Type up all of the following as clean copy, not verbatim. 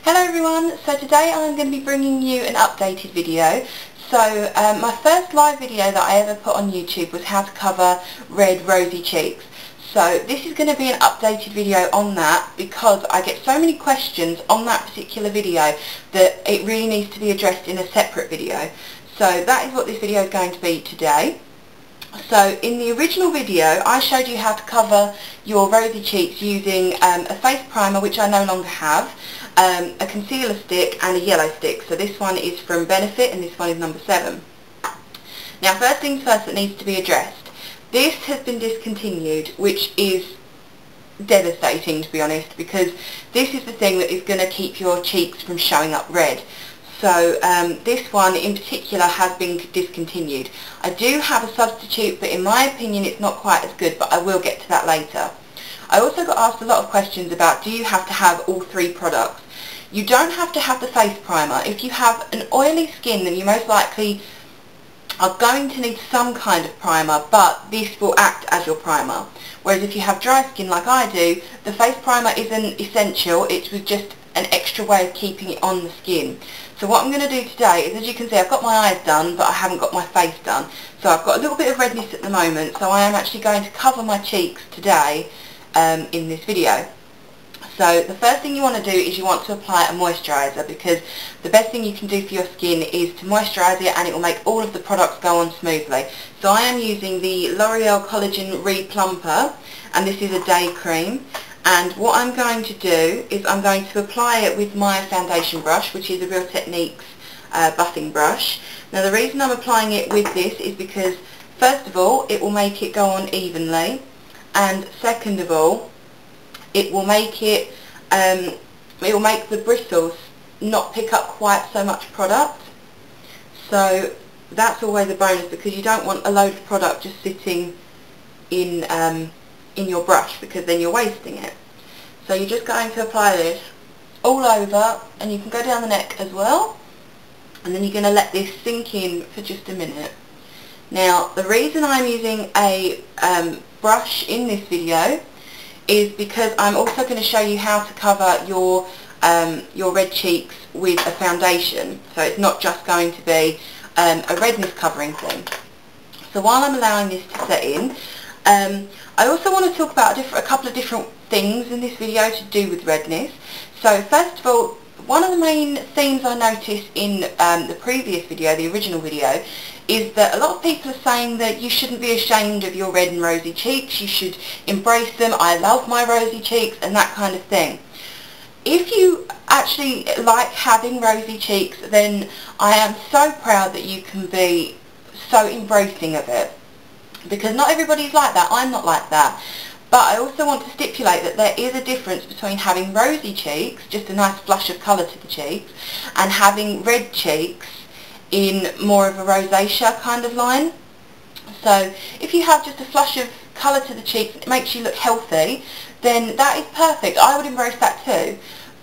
Hello everyone, so today I'm going to be bringing you an updated video. So my first live video that I ever put on YouTube was how to cover red rosy cheeks. So this is going to be an updated video on that because I get so many questions on that particular video that it really needs to be addressed in a separate video. So that is what this video is going to be today. So in the original video I showed you how to cover your rosy cheeks using a face primer, which I no longer have, a concealer stick and a yellow stick. So this one is from Benefit and this one is number 7. Now first things first that needs to be addressed. This has been discontinued, which is devastating to be honest, because this is the thing that is going to keep your cheeks from showing up red. So this one in particular has been discontinued. I do have a substitute, but in my opinion it's not quite as good, but I will get to that later. I also got asked a lot of questions about, do you have to have all 3 products? You don't have to have the face primer. If you have an oily skin, then you most likely are going to need some kind of primer, but this will act as your primer. Whereas if you have dry skin like I do, the face primer isn't essential, it's just an extra way of keeping it on the skin. So what I'm going to do today is, as you can see, I've got my eyes done, but I haven't got my face done. So I've got a little bit of redness at the moment, so I am actually going to cover my cheeks today in this video. So the first thing you want to do is you want to apply a moisturiser, because the best thing you can do for your skin is to moisturise it and it will make all of the products go on smoothly. So I am using the L'Oreal Collagen Replumper, and this is a day cream. And what I'm going to do is I'm going to apply it with my foundation brush, which is a Real Techniques buffing brush. Now the reason I'm applying it with this is because, first of all, it will make it go on evenly, and second of all, it will make the bristles not pick up quite so much product. So that's always a bonus, because you don't want a load of product just sitting in your brush, because then you're wasting it. So you're just going to apply this all over, and you can go down the neck as well, and then you're going to let this sink in for just a minute. Now the reason I'm using a brush in this video is because I'm also going to show you how to cover your red cheeks with a foundation. So it's not just going to be a redness covering thing. So while I'm allowing this to set in, I also want to talk about a couple of different things in this video to do with redness. So first of all, one of the main themes I noticed in the previous video, the original video, is that a lot of people are saying that you shouldn't be ashamed of your red and rosy cheeks, you should embrace them, I love my rosy cheeks, and that kind of thing. If you actually like having rosy cheeks, then I am so proud that you can be so embracing of it. Because not everybody's like that, I'm not like that. But I also want to stipulate that there is a difference between having rosy cheeks, just a nice flush of colour to the cheeks, and having red cheeks in more of a rosacea kind of line. So if you have just a flush of colour to the cheeks and it makes you look healthy, then that is perfect. I would embrace that too.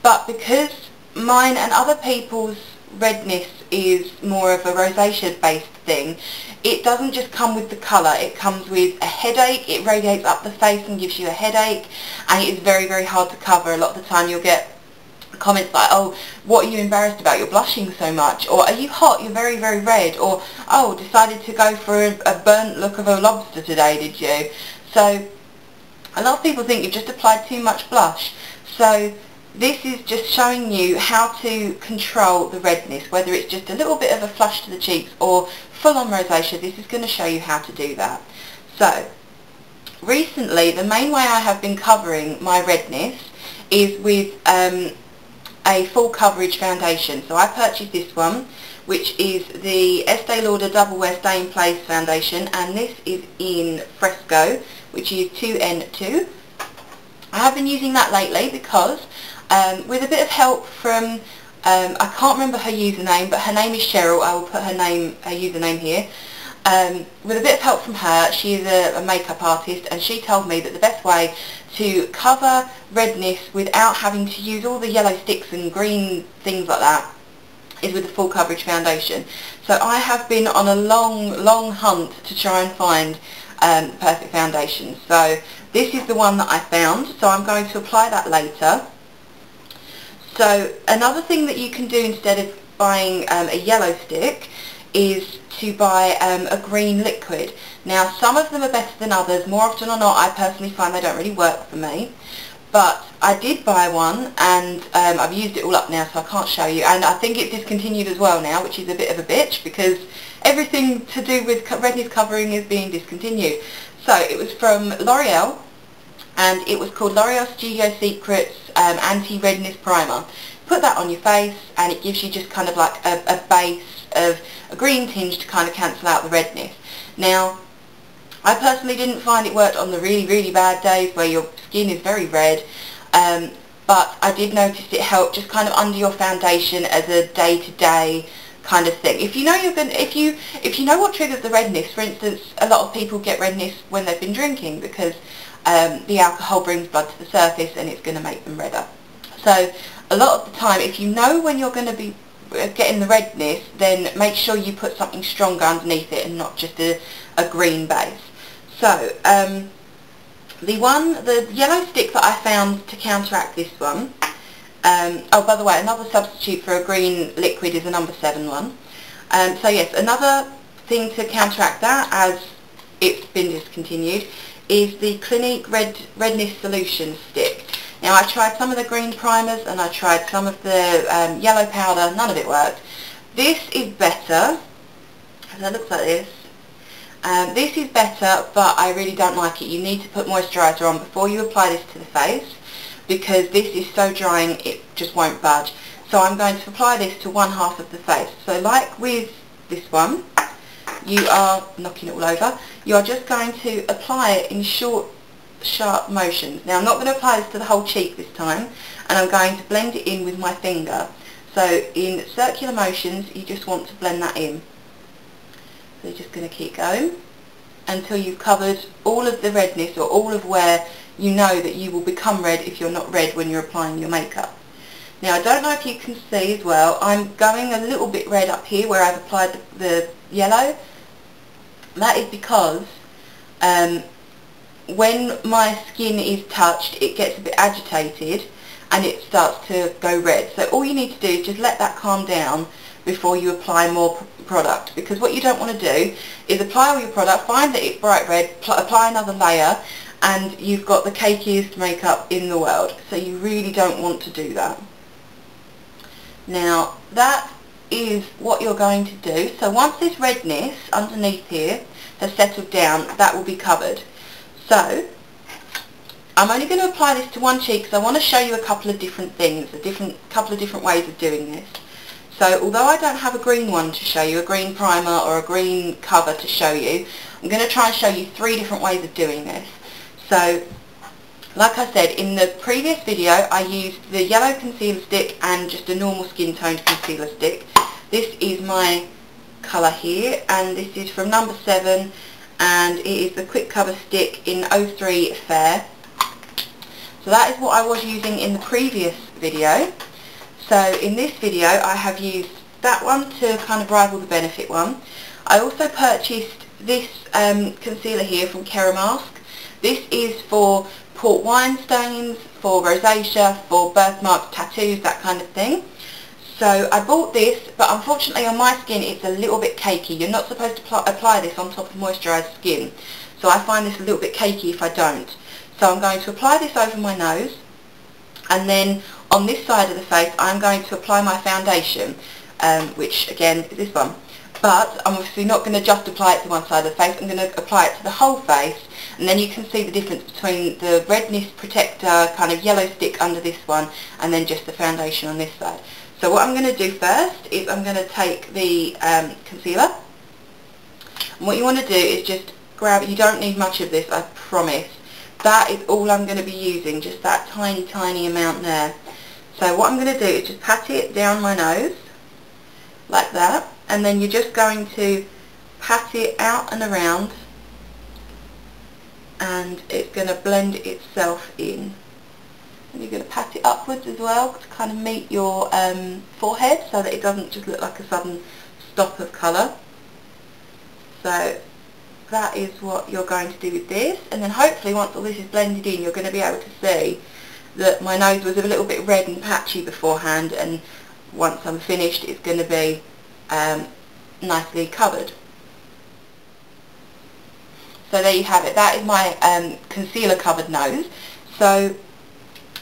But because mine and other people's redness is more of a rosacea based thing, it doesn't just come with the colour, it comes with a headache, it radiates up the face and gives you a headache, and it is very, very hard to cover. A lot of the time you'll get comments like, oh, what are you embarrassed about, you're blushing so much, or are you hot, you're very, very red, or oh, decided to go for a burnt look of a lobster today, did you? So a lot of people think you've just applied too much blush. So this is just showing you how to control the redness, whether it's just a little bit of a flush to the cheeks or full-on rosacea. This is going to show you how to do that. So recently the main way I have been covering my redness is with a full coverage foundation. So I purchased this one, which is the Estee Lauder Double Wear Stay in Place foundation, and this is in Fresco, which is 2N2. I have been using that lately because with a bit of help from, I can't remember her username, but her name is Cheryl. I will put her username here. With a bit of help from her, she is a makeup artist, and she told me that the best way to cover redness without having to use all the yellow sticks and green things like that is with a full coverage foundation. So I have been on a long hunt to try and find the perfect foundation. So this is the one that I found, so I'm going to apply that later. So another thing that you can do instead of buying a yellow stick is to buy a green liquid. Now some of them are better than others. More often or not, I personally find they don't really work for me. But I did buy one, and I've used it all up now, so I can't show you. And I think it's discontinued as well now, which is a bit of a bitch, because everything to do with redness covering is being discontinued. So it was from L'Oreal, and it was called L'Oreal Studio Secrets Anti-Redness Primer. Put that on your face, and it gives you just kind of like a base of a green tinge to kind of cancel out the redness. Now, I personally didn't find it worked on the really, really bad days where your skin is very red, but I did notice it helped just kind of under your foundation as a day-to-day kind of thing. If you know if you know what triggers the redness, for instance, a lot of people get redness when they've been drinking because the alcohol brings blood to the surface and it's going to make them redder. So a lot of the time, if you know when you're going to be getting the redness, then make sure you put something stronger underneath it and not just a green base. So the yellow stick that I found to counteract this one, oh, by the way, another substitute for a green liquid is a number 7 one. So yes, another thing to counteract that, as it's been discontinued, is the Clinique Redness Solution stick. Now I tried some of the green primers and I tried some of the yellow powder, none of it worked. This is better, that looks like this. This is better, but I really don't like it. You need to put moisturiser on before you apply this to the face, because this is so drying it just won't budge. So I'm going to apply this to one half of the face. So like with this one, you are knocking it all over. You are just going to apply it in short, sharp motions. Now I'm not going to apply this to the whole cheek this time, and I'm going to blend it in with my finger. So in circular motions, you just want to blend that in. So you're just going to keep going until you've covered all of the redness, or all of where you know that you will become red if you're not red when you're applying your makeup. Now I don't know if you can see as well, I'm going a little bit red up here where I've applied the yellow. That is because when my skin is touched, it gets a bit agitated and it starts to go red. So all you need to do is just let that calm down before you apply more product, because what you don't want to do is apply all your product, find that it's bright red, apply another layer, and you've got the cakiest makeup in the world. So you really don't want to do that. Now that is what you're going to do. So once this redness underneath here has settled down, that will be covered. So I'm only going to apply this to one cheek because I want to show you a couple of different things, couple of different ways of doing this. So although I don't have a green one to show you, a green primer or a green cover to show you, I'm going to try and show you 3 different ways of doing this. So like I said, in the previous video I used the yellow concealer stick and just a normal skin toned concealer stick. This is my colour here, and this is from number 7, and it is the quick cover stick in 03 Fair. So that is what I was using in the previous video. So in this video I have used that one to kind of rival the Benefit one. I also purchased this concealer here from Keramask. This is for port wine stains, for rosacea, for birthmarks, tattoos, that kind of thing. So I bought this, but unfortunately on my skin it's a little bit cakey. You're not supposed to apply this on top of moisturised skin. So I find this a little bit cakey if I don't. So I'm going to apply this over my nose, and then on this side of the face I'm going to apply my foundation, which again is this one. But I'm obviously not going to just apply it to one side of the face, I'm going to apply it to the whole face, and then you can see the difference between the redness protector kind of yellow stick under this one and then just the foundation on this side. So what I'm going to do first is I'm going to take the concealer, and what you want to do is just grab it. You don't need much of this, I promise. That is all I'm going to be using, just that tiny amount there. So what I'm going to do is just pat it down my nose like that, and then you're just going to pat it out and around, and it's going to blend itself in. And you're going to pat it upwards as well to kind of meet your forehead, so that it doesn't just look like a sudden stop of colour. So that is what you're going to do with this, and then hopefully once all this is blended in you're going to be able to see that my nose was a little bit red and patchy beforehand, and once I'm finished it's going to be nicely covered. So there you have it. That is my concealer covered nose. So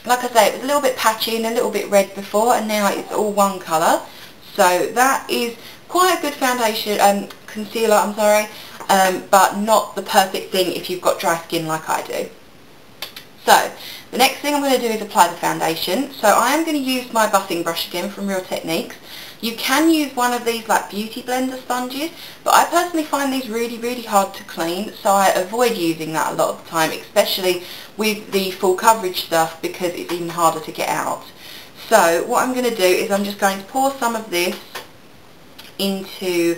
like I say, it was a little bit patchy and a little bit red before, and now it's all one colour. So that is quite a good foundation, concealer, I'm sorry, but not the perfect thing if you've got dry skin like I do. So the next thing I'm going to do is apply the foundation. So I am going to use my buffing brush again from Real Techniques. You can use one of these like beauty blender sponges, but I personally find these really hard to clean, so I avoid using that a lot of the time, especially with the full coverage stuff, because it's even harder to get out. So what I'm going to do is I'm just going to pour some of this into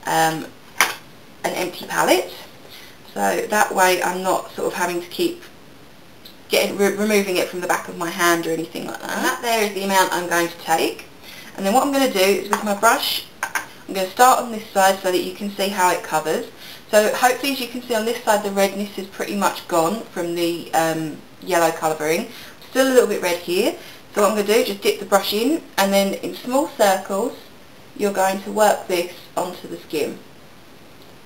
an empty palette, so that way I'm not sort of having to keep removing it from the back of my hand or anything like that. And that there is the amount I'm going to take. And then what I'm going to do is with my brush, I'm going to start on this side so that you can see how it covers. So hopefully, as you can see on this side, the redness is pretty much gone from the yellow colouring. Still a little bit red here. So what I'm going to do is just dip the brush in, and then in small circles you're going to work this onto the skin.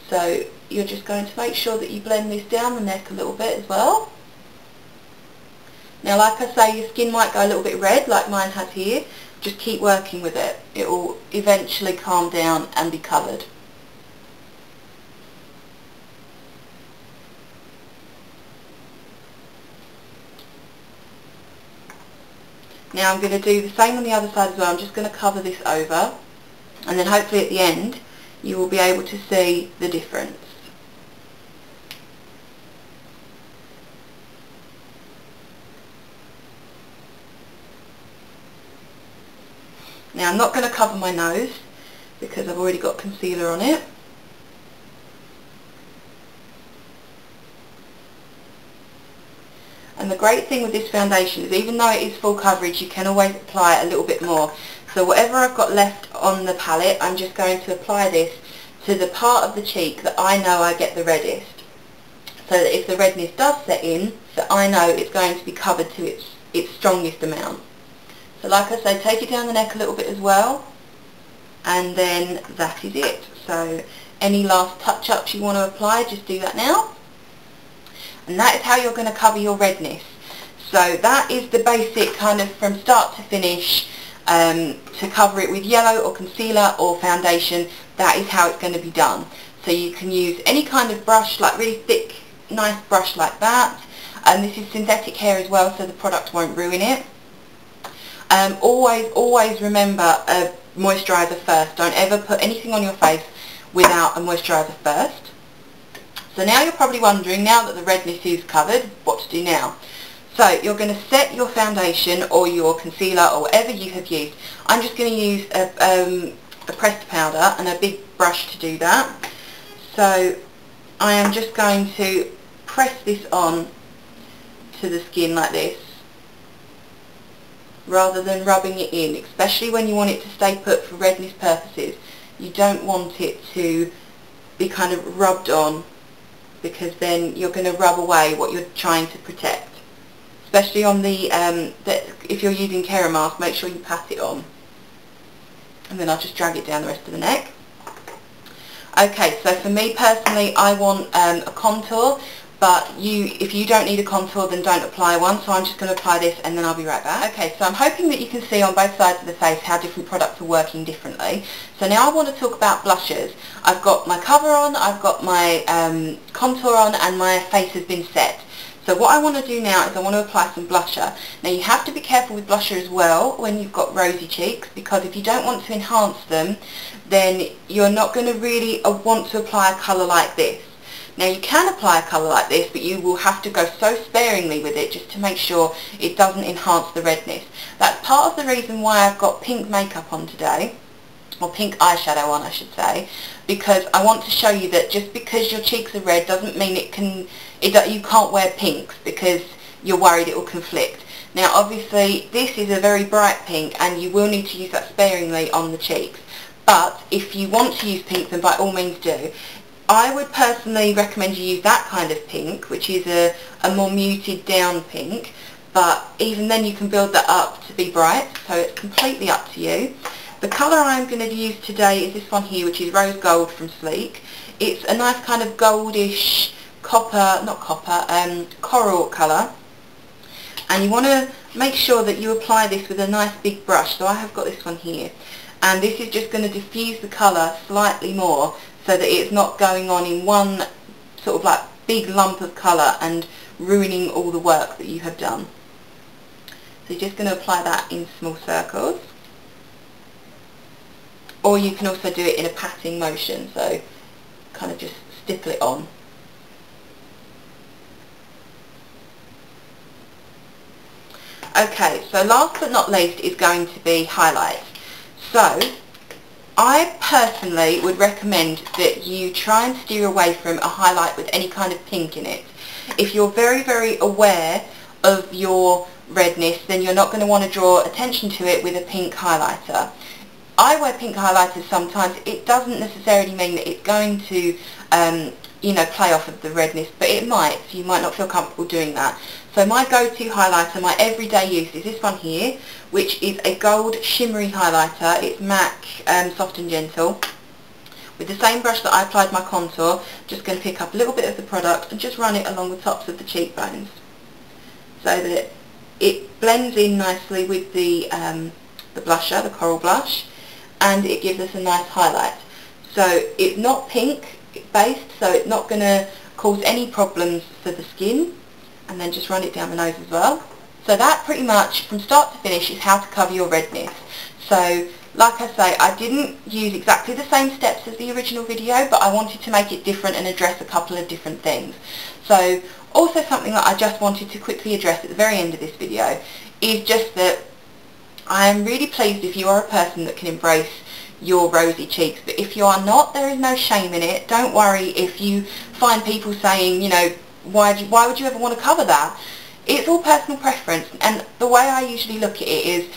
So you're just going to make sure that you blend this down the neck a little bit as well. Now like I say, your skin might go a little bit red like mine has here. Just keep working with it. It will eventually calm down and be covered. Now I'm going to do the same on the other side as well. I'm just going to cover this over, and then hopefully at the end you will be able to see the difference. Now I'm not going to cover my nose because I've already got concealer on it. And the great thing with this foundation is, even though it is full coverage, you can always apply a little bit more. So whatever I've got left on the palette, I'm just going to apply this to the part of the cheek that I know I get the reddest. So that if the redness does set in, that I know it's going to be covered to its strongest amount. So like I say, take it down the neck a little bit as well, and then that is it. So any last touch-ups you want to apply, just do that now. And that is how you're going to cover your redness. So that is the basic kind of from start to finish, to cover it with yellow or concealer or foundation. That is how it's going to be done. So you can use any kind of brush, like really thick, nice brush like that. And this is synthetic hair as well, so the product won't ruin it. Always remember a moisturiser first. Don't ever put anything on your face without a moisturiser first. So now you're probably wondering, now that the redness is covered, what to do now. So you're going to set your foundation or your concealer or whatever you have used. I'm just going to use a pressed powder and a big brush to do that. So I am just going to press this on to the skin like this, rather than rubbing it in, especially when you want it to stay put for redness purposes. You don't want it to be kind of rubbed on, because then you're going to rub away what you're trying to protect. Especially on the, if you're using Keramask, make sure you pat it on. And then I'll just drag it down the rest of the neck. Okay, so for me personally, I want a contour, but if you don't need a contour, then don't apply one. So I'm just going to apply this and then I'll be right back. Okay, so I'm hoping that you can see on both sides of the face how different products are working differently. So now I want to talk about blushers. I've got my cover on, I've got my contour on, and my face has been set. So what I want to do now is I want to apply some blusher. Now you have to be careful with blusher as well when you've got rosy cheeks, because if you don't want to enhance them, then you're not going to really want to apply a colour like this. Now you can apply a colour like this, but you will have to go so sparingly with it just to make sure it doesn't enhance the redness. That's part of the reason why I've got pink makeup on today, or pink eyeshadow on I should say, because I want to show you that just because your cheeks are red doesn't mean you can't wear pinks because you're worried it will conflict. Now obviously this is a very bright pink and you will need to use that sparingly on the cheeks, but if you want to use pink then by all means do. I would personally recommend you use that kind of pink, which is a more muted down pink, but even then you can build that up to be bright, so it's completely up to you. The colour I'm going to use today is this one here, which is Rose Gold from Sleek. It's a nice kind of goldish coral colour, and you want to make sure that you apply this with a nice big brush. So I have got this one here, and this is just going to diffuse the colour slightly more so that it's not going on in one sort of like big lump of colour and ruining all the work that you have done. So you're just going to apply that in small circles, or you can also do it in a patting motion, so kind of just stipple it on. Okay, so last but not least is going to be highlights. So I personally would recommend that you try and steer away from a highlight with any kind of pink in it. If you're very, very aware of your redness, then you're not going to want to draw attention to it with a pink highlighter. I wear pink highlighters sometimes. It doesn't necessarily mean that it's going to you know, play off of the redness, but it might, so you might not feel comfortable doing that. So my go-to highlighter, my everyday use, is this one here, which is a gold shimmery highlighter. It's MAC Soft and Gentle. With the same brush that I applied my contour, just going to pick up a little bit of the product and just run it along the tops of the cheekbones, so that it blends in nicely with the blusher, the coral blush, and it gives us a nice highlight. So it's not pink based, so it's not going to cause any problems for the skin. And then just run it down the nose as well. So that pretty much, from start to finish, is how to cover your redness. So like I say, I didn't use exactly the same steps as the original video, but I wanted to make it different and address a couple of different things. So also something that I just wanted to quickly address at the very end of this video is just that I am really pleased if you are a person that can embrace your rosy cheeks, but if you are not, there is no shame in it. Don't worry if you find people saying, you know, why would you ever want to cover that? It's all personal preference, and the way I usually look at it is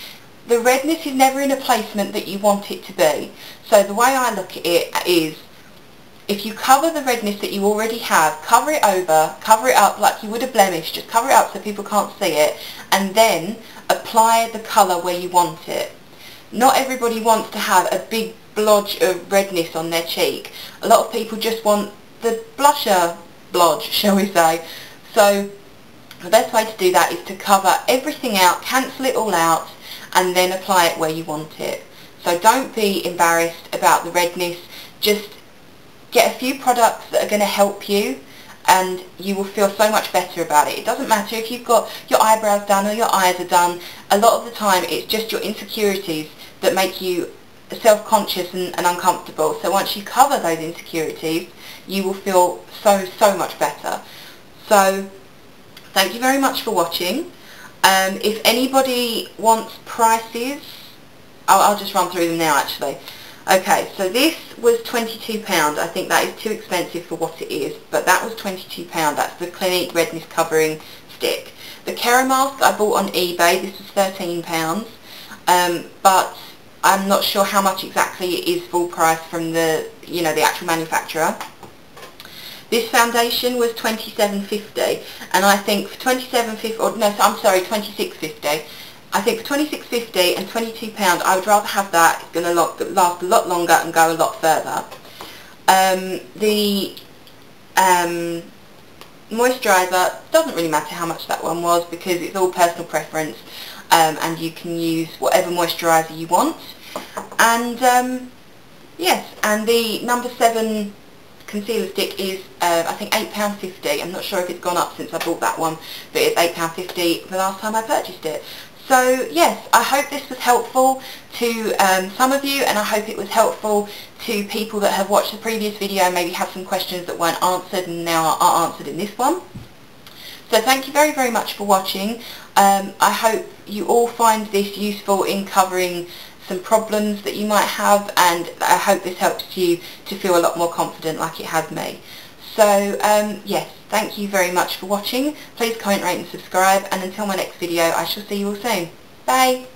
the redness is never in a placement that you want it to be. So the way I look at it is, if you cover the redness that you already have, cover it over, cover it up like you would a blemish, just cover it up so people can't see it, and then apply the colour where you want it. Not everybody wants to have a big blotch of redness on their cheek. A lot of people just want the blusher blotch, shall we say. So the best way to do that is to cover everything out, cancel it all out, and then apply it where you want it. So don't be embarrassed about the redness. Just get a few products that are going to help you, and you will feel so much better about it. It doesn't matter if you've got your eyebrows done or your eyes are done. A lot of the time it's just your insecurities that make you self-conscious and uncomfortable. So once you cover those insecurities, you will feel so much better. So thank you very much for watching. If anybody wants prices, I'll just run through them now actually. Okay, so this was £22. I think that is too expensive for what it is, but that was £22. That's the Clinique Redness Covering Stick. The Kera Mask I bought on eBay. This was £13, but I'm not sure how much exactly it is full price from the, you know, the actual manufacturer. This foundation was £27.50, and I think for £27.50, or no, I'm sorry, £26.50. I think for £26.50 and £22, I would rather have that. It's going to last a lot longer and go a lot further. The moisturiser, doesn't really matter how much that one was because it's all personal preference, and you can use whatever moisturiser you want. And yes, and the number 7 concealer stick is I think £8.50. I'm not sure if it's gone up since I bought that one, but it's £8.50 the last time I purchased it. So yes, I hope this was helpful to some of you, and I hope it was helpful to people that have watched the previous video and maybe have some questions that weren't answered and now are answered in this one. So thank you very much for watching. I hope you all find this useful in covering some problems that you might have, and I hope this helps you to feel a lot more confident like it has me. So yes, thank you very much for watching. Please comment, rate and subscribe, and until my next video I shall see you all soon. Bye!